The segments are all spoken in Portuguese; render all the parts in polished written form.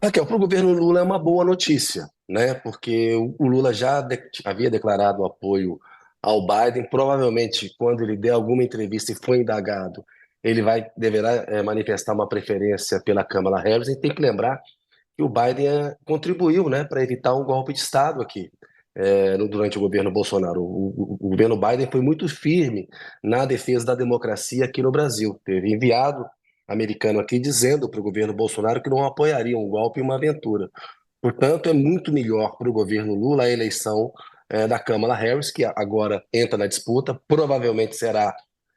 Raquel, para o governo Lula é uma boa notícia, né? Porque o Lula já havia declarado apoio ao Biden. Provavelmente, quando ele der alguma entrevista e for indagado, deverá manifestar uma preferência pela Kamala Harris. E tem que lembrar que o Biden contribuiu, né, para evitar um golpe de Estado aqui, durante o governo Bolsonaro. O governo Biden foi muito firme na defesa da democracia aqui no Brasil. Teve enviado americano aqui dizendo para o governo Bolsonaro que não apoiaria um golpe e uma aventura. Portanto, é muito melhor para o governo Lula a eleição da Kamala Harris, que agora entra na disputa, provavelmente será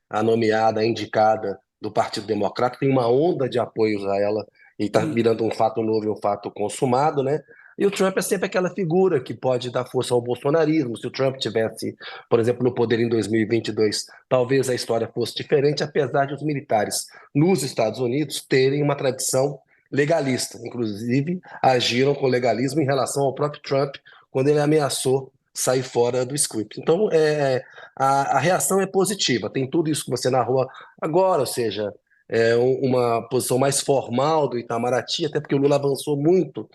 a nomeada, a indicada do Partido Democrata. Tem uma onda de apoios a ela e está virando um fato novo e um fato consumado, né? E o Trump é sempre aquela figura que pode dar força ao bolsonarismo. Se o Trump tivesse, por exemplo, no poder em 2022, talvez a história fosse diferente, apesar de os militares nos Estados Unidos terem uma tradição legalista. Inclusive, agiram com legalismo em relação ao próprio Trump quando ele ameaçou sair fora do script. Então, a reação é positiva. Tem tudo isso que você narrou agora, ou seja, uma posição mais formal do Itamaraty, até porque o Lula avançou muito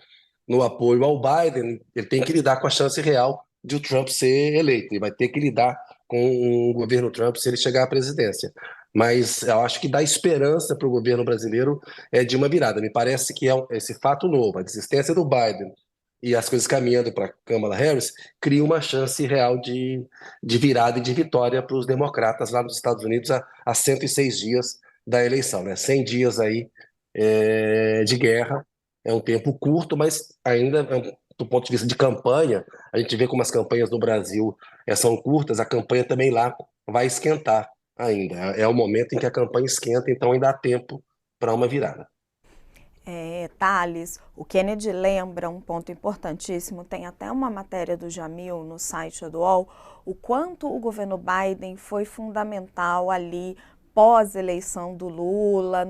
no apoio ao Biden. Ele tem que lidar com a chance real de o Trump ser eleito. Ele vai ter que lidar com o governo Trump se ele chegar à presidência. Mas eu acho que dá esperança para o governo brasileiro de uma virada. Me parece que esse fato novo, a desistência do Biden e as coisas caminhando para Kamala Harris, cria uma chance real de virada e de vitória para os democratas lá nos Estados Unidos a 106 dias da eleição, né? 100 dias aí de guerra. É um tempo curto, mas ainda, do ponto de vista de campanha, a gente vê como as campanhas no Brasil são curtas, a campanha também lá vai esquentar ainda. É o momento em que a campanha esquenta, então ainda há tempo para uma virada. Thales, o Kennedy lembra um ponto importantíssimo, tem até uma matéria do Jamil no site do UOL, o quanto o governo Biden foi fundamental ali pós-eleição do Lula,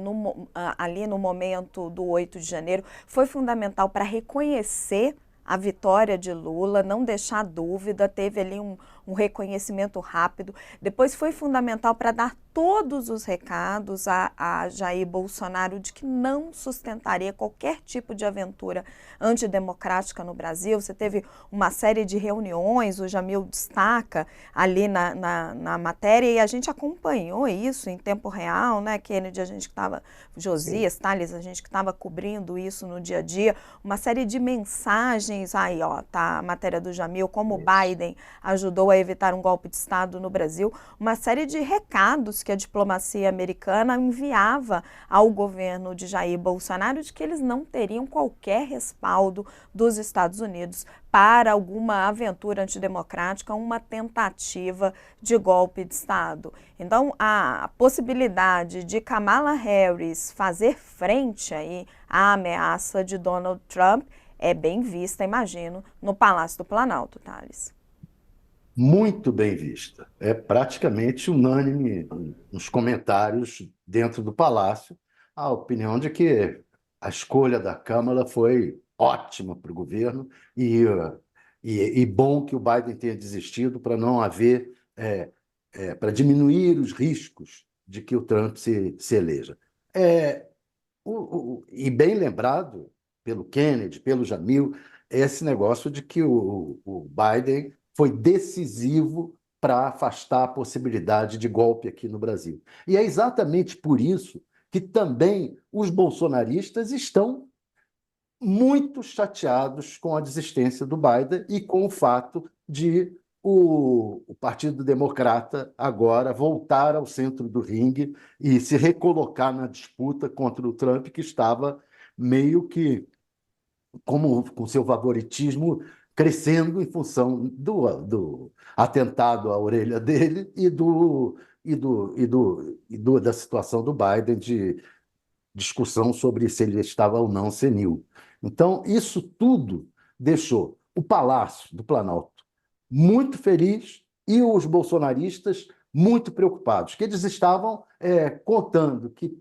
ali no momento do 8 de janeiro, foi fundamental para reconhecer a vitória de Lula, não deixar dúvida, teve ali um reconhecimento rápido. Depois foi fundamental para dar todos os recados a Jair Bolsonaro de que não sustentaria qualquer tipo de aventura antidemocrática no Brasil. Você teve uma série de reuniões, o Jamil destaca ali na matéria, e a gente acompanhou isso em tempo real, né, Kennedy, a gente que estava, Josias, Thales, a gente que estava cobrindo isso no dia a dia, uma série de mensagens, aí ó, tá a matéria do Jamil, como o Isso. Biden ajudou a evitar um golpe de Estado no Brasil, uma série de recados que a diplomacia americana enviava ao governo de Jair Bolsonaro de que eles não teriam qualquer respaldo dos Estados Unidos para alguma aventura antidemocrática, uma tentativa de golpe de Estado. Então, a possibilidade de Kamala Harris fazer frente aí à ameaça de Donald Trump é bem vista, imagino, no Palácio do Planalto, Thales. Muito bem vista. É praticamente unânime nos comentários dentro do Palácio a opinião de que a escolha da Câmara foi ótima para o governo e bom que o Biden tenha desistido para não haver, para diminuir os riscos de que o Trump se eleja. É, e bem lembrado pelo Kennedy, pelo Jamil, esse negócio de que o Biden foi decisivo para afastar a possibilidade de golpe aqui no Brasil. E é exatamente por isso que também os bolsonaristas estão muito chateados com a desistência do Biden e com o fato de o Partido Democrata agora voltar ao centro do ringue e se recolocar na disputa contra o Trump, que estava meio que como com seu favoritismo crescendo em função do atentado à orelha dele da situação do Biden de discussão sobre se ele estava ou não senil. Então, isso tudo deixou o Palácio do Planalto muito feliz e os bolsonaristas muito preocupados, que eles estavam contando que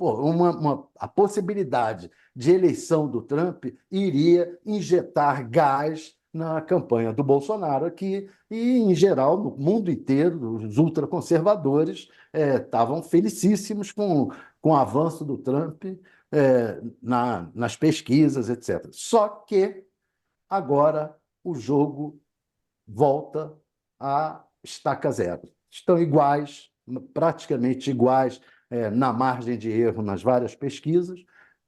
a possibilidade de eleição do Trump iria injetar gás na campanha do Bolsonaro aqui e, em geral, no mundo inteiro, os ultraconservadores estavam felicíssimos com o avanço do Trump, nas pesquisas, etc. Só que agora o jogo volta a estaca zero. Estão iguais, praticamente iguais, na margem de erro nas várias pesquisas,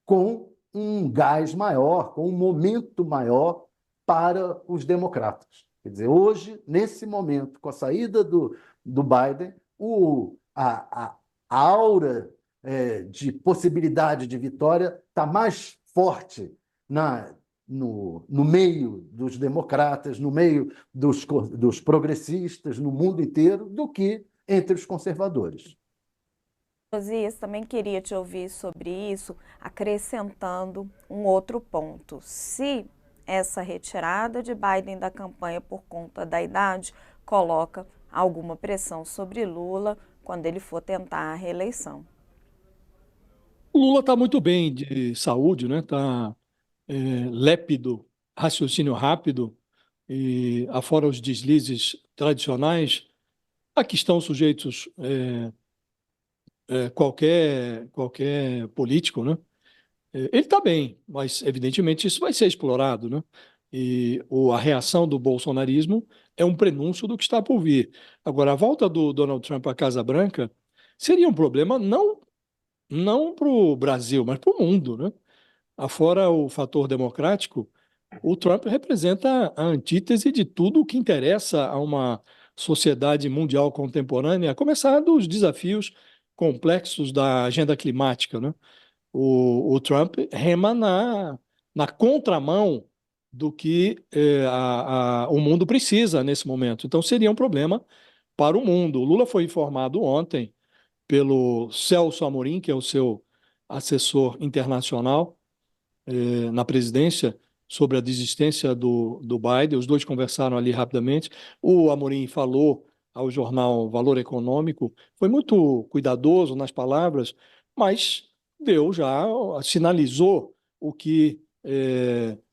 com um gás maior, com um momento maior para os democratas. Quer dizer, hoje, nesse momento, com a saída do Biden, a aura de possibilidade de vitória está mais forte no meio dos democratas, no meio dos progressistas, no mundo inteiro, do que entre os conservadores. Josias, também queria te ouvir sobre isso, acrescentando um outro ponto. Se essa retirada de Biden da campanha por conta da idade coloca alguma pressão sobre Lula quando ele for tentar a reeleição. O Lula está muito bem de saúde, né? Está lépido, raciocínio rápido, e afora os deslizes tradicionais, a que estão sujeitos qualquer político, né? Ele está bem, mas evidentemente isso vai ser explorado, né? E a reação do bolsonarismo é um prenúncio do que está por vir. Agora, a volta do Donald Trump à Casa Branca seria um problema não para o Brasil, mas para o mundo, né? Afora o fator democrático, o Trump representa a antítese de tudo o que interessa a uma sociedade mundial contemporânea, a começar dos desafios complexos da agenda climática, né? O Trump rema na contramão do que o mundo precisa nesse momento. Então, seria um problema para o mundo. O Lula foi informado ontem pelo Celso Amorim, que é o seu assessor internacional na presidência, sobre a desistência do Biden. Os dois conversaram ali rapidamente. O Amorim falou ao jornal Valor Econômico, foi muito cuidadoso nas palavras, mas sinalizou o que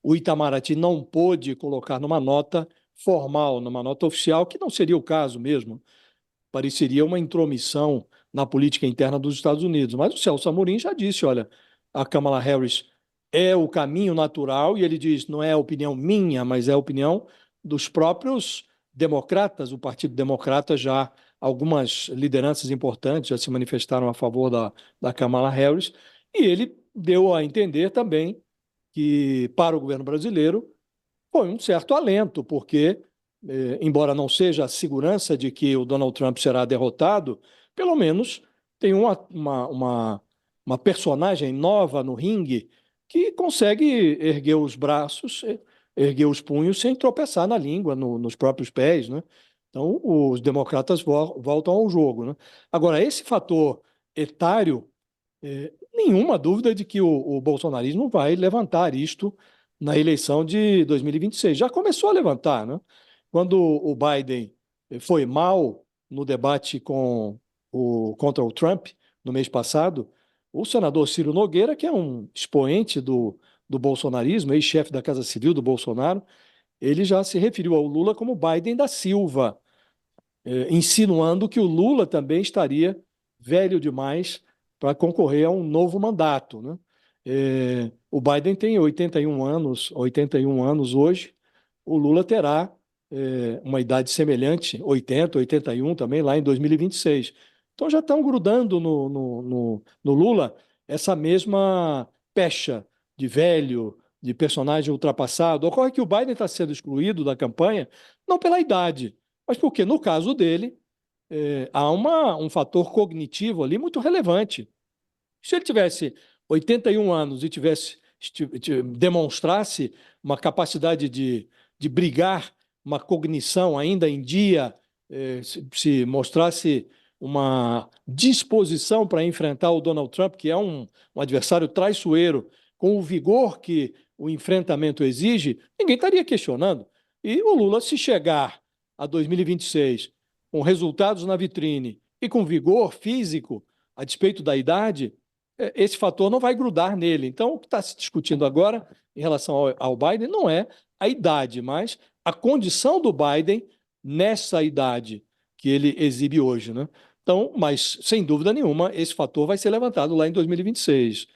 o Itamaraty não pôde colocar numa nota formal, numa nota oficial, que não seria o caso mesmo. Pareceria uma intromissão na política interna dos Estados Unidos. Mas o Celso Amorim já disse, olha, a Kamala Harris é o caminho natural, e ele diz, não é a opinião minha, mas é a opinião dos próprios democratas. O Partido Democrata já, algumas lideranças importantes já se manifestaram a favor da Kamala Harris, e ele deu a entender também que, para o governo brasileiro, foi um certo alento, porque, embora não seja a segurança de que o Donald Trump será derrotado, pelo menos tem uma personagem nova no ringue que consegue erguer os braços, erguer os punhos sem tropeçar na língua, nos próprios pés, né? Então, os democratas voltam ao jogo, né? Agora, esse fator etário, nenhuma dúvida de que o bolsonarismo vai levantar isto na eleição de 2026. Já começou a levantar, né? Quando o Biden foi mal no debate contra o Trump, no mês passado, o senador Ciro Nogueira, que é um expoente do bolsonarismo, ex-chefe da Casa Civil do Bolsonaro, ele já se referiu ao Lula como Biden da Silva, insinuando que o Lula também estaria velho demais para concorrer a um novo mandato, né? O Biden tem 81 anos hoje, o Lula terá uma idade semelhante, 80, 81 também, lá em 2026. Então já estão grudando no Lula essa mesma pecha de velho, de personagem ultrapassado. Ocorre que o Biden está sendo excluído da campanha, não pela idade, mas porque, no caso dele, há um fator cognitivo ali muito relevante. Se ele tivesse 81 anos e demonstrasse uma capacidade de brigar, uma cognição ainda em dia, se mostrasse uma disposição para enfrentar o Donald Trump, que é um adversário traiçoeiro, com o vigor que o enfrentamento exige, ninguém estaria questionando. E o Lula, se chegar a 2026 com resultados na vitrine e com vigor físico, a despeito da idade, esse fator não vai grudar nele. Então, o que está se discutindo agora em relação ao Biden não é a idade, mas a condição do Biden nessa idade que ele exibe hoje, né? Então, mas, sem dúvida nenhuma, esse fator vai ser levantado lá em 2026.